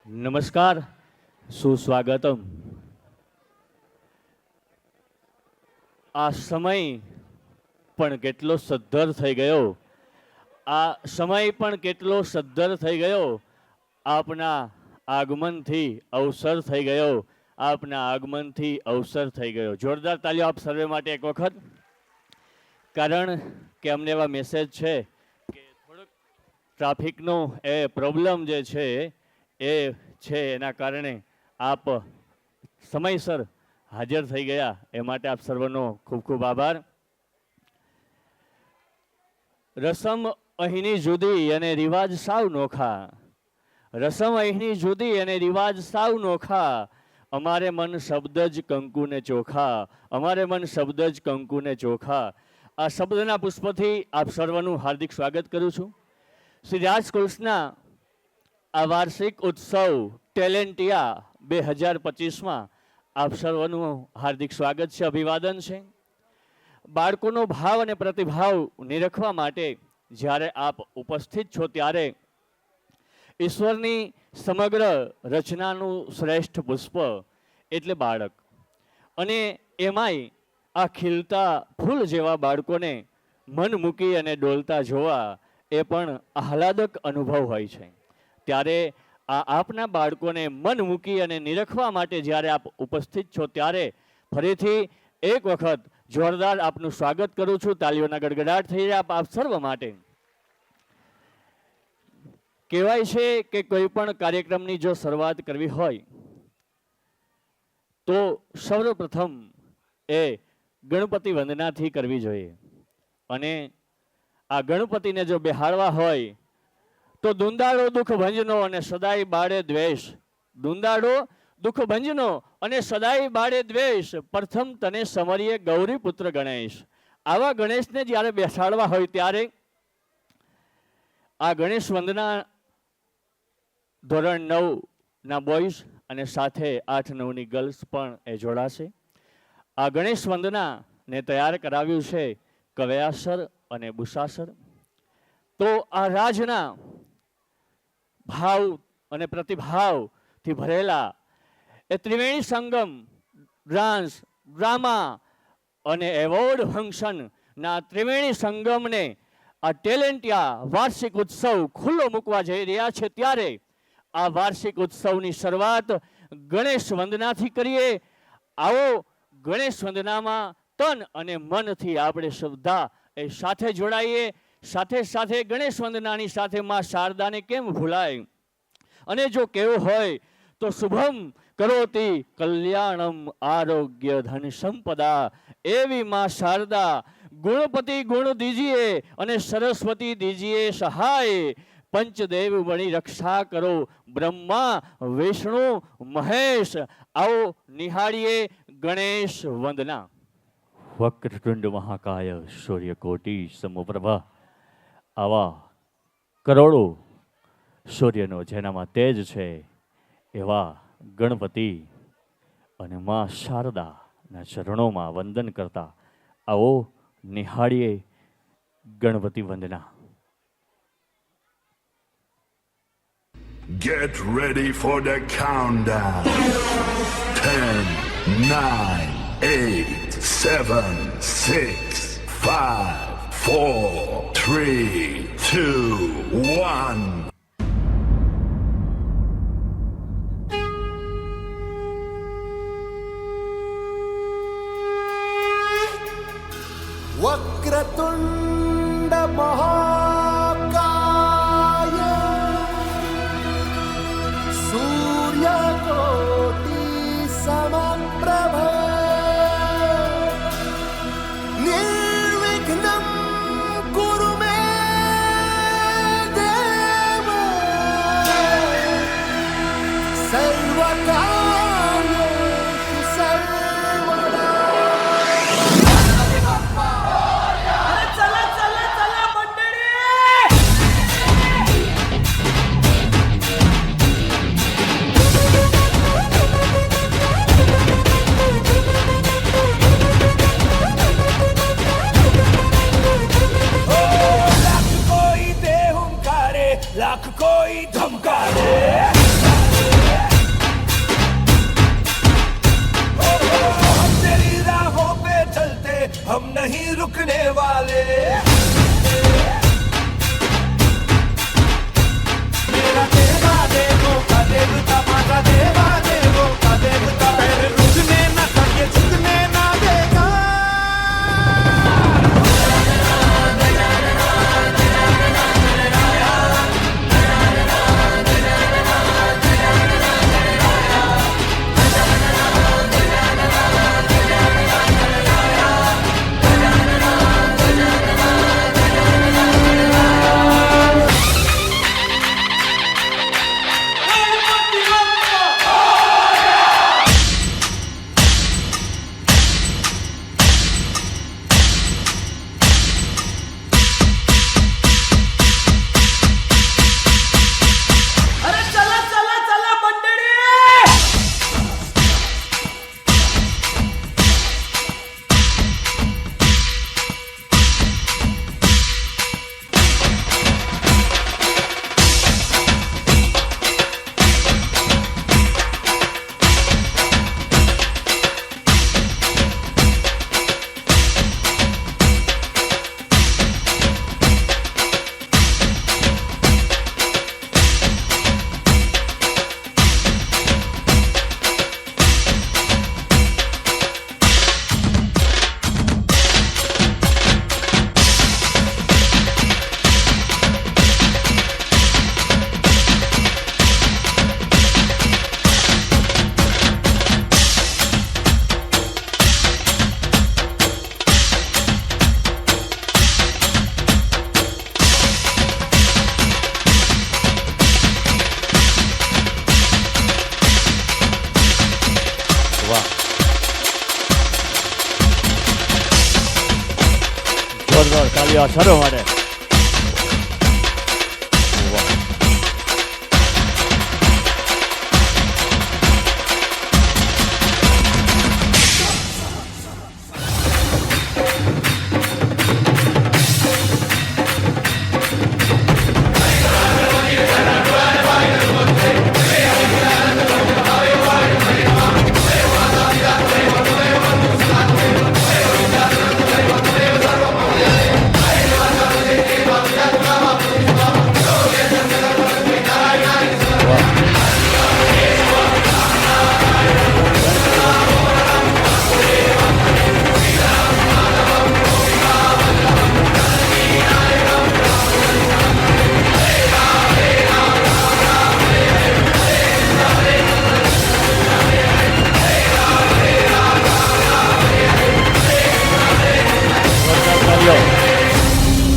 નમસ્કાર, સુસ્વાગતમ. આ સમય પણ કેટલો સદ્ધર થઈ ગયો, આ સમય પણ કેટલો સદ્ધર થઈ ગયો. આપના આગમનથી અવસર થઈ ગયો, આપના આગમનથી અવસર થઈ ગયો. જોરદાર તાલીઓ આપ સર્વે માટે એક વખત. કારણ કે અમને એવા મેસેજ છે કે થોડોક ટ્રાફિકનો એ પ્રોબ્લેમ જે છે એ છે, એના કારણે આપ સમયસર હાજર થઈ ગયા એ માટે આપ સર્વનો ખૂબ ખૂબ આભાર. રસમ અહીંની જુદી અને રિવાજ સાવ નોખા, રસમ અહીંની જુદી અને રિવાજ સાવ નોખા. અમારે મન શબ્દ જ કંકુને ચોખા, અમારે મન શબ્દ જ કંકુને ચોખા. આ શબ્દના પુષ્પથી આપ સર્વનું હાર્દિક સ્વાગત કરું છું. શ્રી રાજ સ્કૂલ્સના આ વાર્ષિક ઉત્સવ ટેલેન્ટિયા 2025માં આપ સર્વનું હાર્દિક સ્વાગત છે, અભિવાદન છે. બાળકોનો ભાવ અને પ્રતિભાવ નિરખવા માટે જ્યારે આપ ઉપસ્થિત છો ત્યારે ઈશ્વરની સમગ્ર રચનાનું શ્રેષ્ઠ પુષ્પ એટલે બાળક, અને એમાંય આ ખીલતા ફૂલ જેવા બાળકોને મન મૂકી અને ડોલતા જોવા એ પણ આહલાદક અનુભવ હોય છે. ત્યારે આ આપના બાળકોને મન મૂકી અને નિરખવા માટે જ્યારે આપ ઉપસ્થિત છો ત્યારે ફરીથી એક વખત જોરદાર આપનું સ્વાગત કરું છું. તાલીઓના ગડગડાટ થઈ રહ્યા આપ સર્વ માટે. કહેવાય છે કે કોઈ પણ કાર્યક્રમની જો શરૂઆત કરવી હોય તો સર્વપ્રથમ એ ગણપતિ વંદનાથી કરવી જોઈએ, અને આ ગણપતિને જો બેહાડવા હોય તો દુંદાળો દુઃખ ભંજનો અને સદાય બાળે દ્વેષ, દુંદાળો દુઃખ ભંજનો અને સદાય બાળે દ્વેષ, પ્રથમ તને સમરીએ ગૌરી પુત્ર ગણેશ. આવા ગણેશને જ્યારે બેસાડવા હોય ત્યારે આ ગણેશ વંદના ધોરણ 9ના બોયઝ અને સાથે 8-9ની ગર્લ્સ પણ એ જોડાશે. આ ગણેશ વંદનાને તૈયાર કરાવ્યું છે કવયાસર અને બુસાસર. તો આ રાજના ભાવ અને પ્રતિભાવથી ભરેલા એ ત્રિવેણી સંગમ ડાન્સ, ડ્રામા અને એવોર્ડ ફંક્શનના ત્રિવેણી સંગમને આ ટેલેન્ટિયા વાર્ષિક ઉત્સવ ખુલ્લો મૂકવા જઈ રહ્યા છે. ત્યારે આ વાર્ષિક ઉત્સવની શરૂઆત ગણેશ વંદનાથી કરીએ. આવો ગણેશ વંદનામાં તન અને મનથી આપણે શ્રદ્ધા એ સાથે જોડાઈએ. સાથે સાથે ગણેશ વંદનાની સાથે માં શારદાને કેમ ભૂલાય, અને જો કેવું હોય તો શુભમ કરોતિ કલ્યાણમ આરોગ્ય ધન સંપદા. એવી માં શારદા ગુણપતિ ગુણ દીજીએ અને સરસ્વતી દીજીએ સહાય. પંચદેવ બની રક્ષા કરો બ્રહ્મા વિષ્ણુ મહેશ. આવો નિહાળીએ ગણેશ વંદના. વક્રતુંડ મહાકાય સૂર્યકોટી સમપ્રભા. આવા કરોડો સૂર્યનો જેનામાં તેજ છે એવા ગણપતિ અને માં શારદાના ચરણોમાં વંદન કરતા આવો નિહાળીએ ગણપતિ વંદના. Get ready for the countdown. 10, 9, 8, 7, 6, 5, 4, 3, 2, 1. Vakratunda महाकाय सूर्यकोटि समप्रभ निर्विघ्नं कुरु मे देव सर्वकार्येषु सर्वदा. लाख कोई धमका दे તાળીઓ સરો માટે.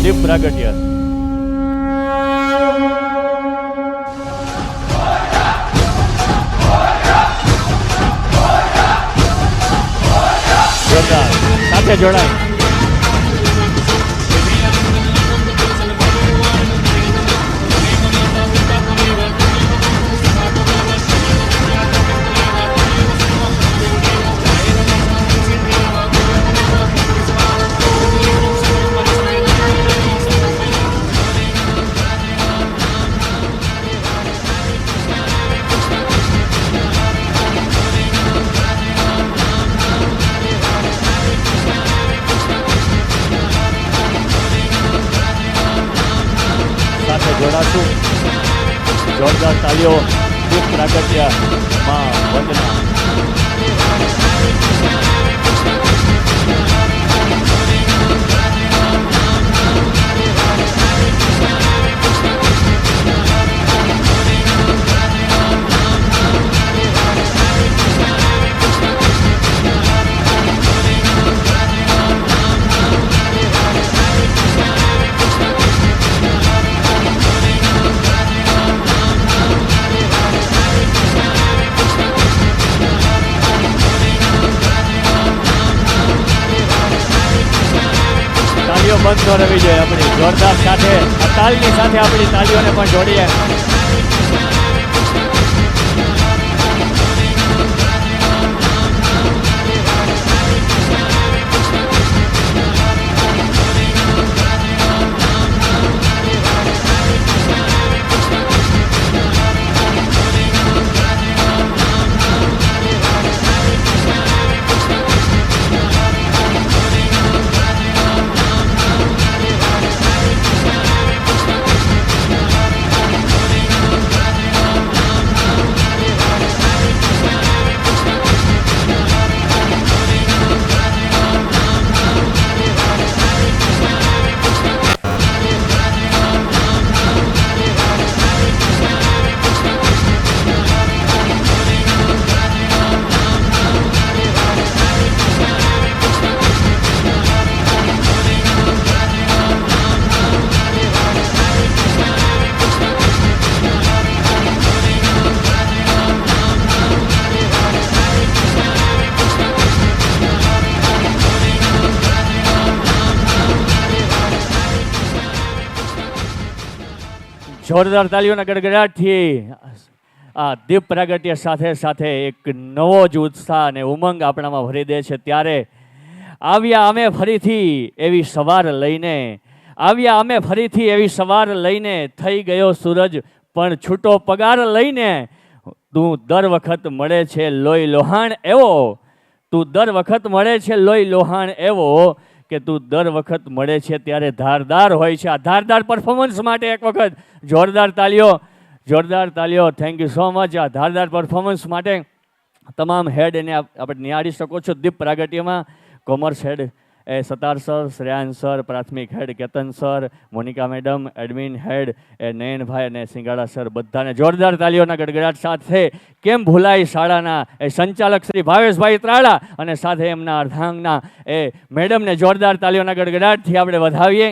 દીપ પ્રાગટ્ય. સાથે જોડાય. જોડાશું. જોરદાર તાલીઓ. દીપ પ્રાગટ્ય માં વંદના. બંધ ન રહેવી જોઈએ આપણી. જોરદાર સાથે આ તાલની સાથે આપણી તાલીઓને પણ જોડીએ. જોરદાર તાલીઓના ગડગડાટથી આ દીપ પ્રાગટ્ય સાથે સાથે એક નવો જ ઉત્સાહ અને ઉમંગ આપણામાં ભરી દે છે. ત્યારે આવ્યા અમે ફરીથી એવી સવાર લઈને, આવ્યા અમે ફરીથી એવી સવાર લઈને, થઈ ગયો સૂરજ પણ છૂટો પગાર લઈને. તું દર વખત મળે છે લોહી લોહાણ એવો, તું દર વખત મળે છે લોહી લોહાણ એવો, કે તું દર વખત મળે છે ત્યારે ધારદાર હોય છે. આ ધારદાર પરફોર્મન્સ માટે એક વખત જોરદાર તાલીઓ, જોરદાર તાલીઓ. Thank you so much. આ ધારદાર પરફોર્મન્સ માટે તમામ હેડ એને આપણે નિહાળી શકો છો. દીપ પ્રાગટ્યમાં કોમર્સ હેડ એ સતાર સર, શ્રેયાંશ સર, પ્રાથમિક head Ketan sir, Monika madam, admin head એ નયનભાઈ અને સિંગાડા સર, બધાને જોરદાર તાલીઓના ગડગડાટ સાથે કેમ ભૂલાઈ શાળાના એ સંચાલક શ્રી ભાવેશભાઈ ત્રાળા અને સાથે એમના અર્ધાંગના એ મેડમને જોરદાર તાલીઓના ગડગડાટથી આપણે વધાવીએ.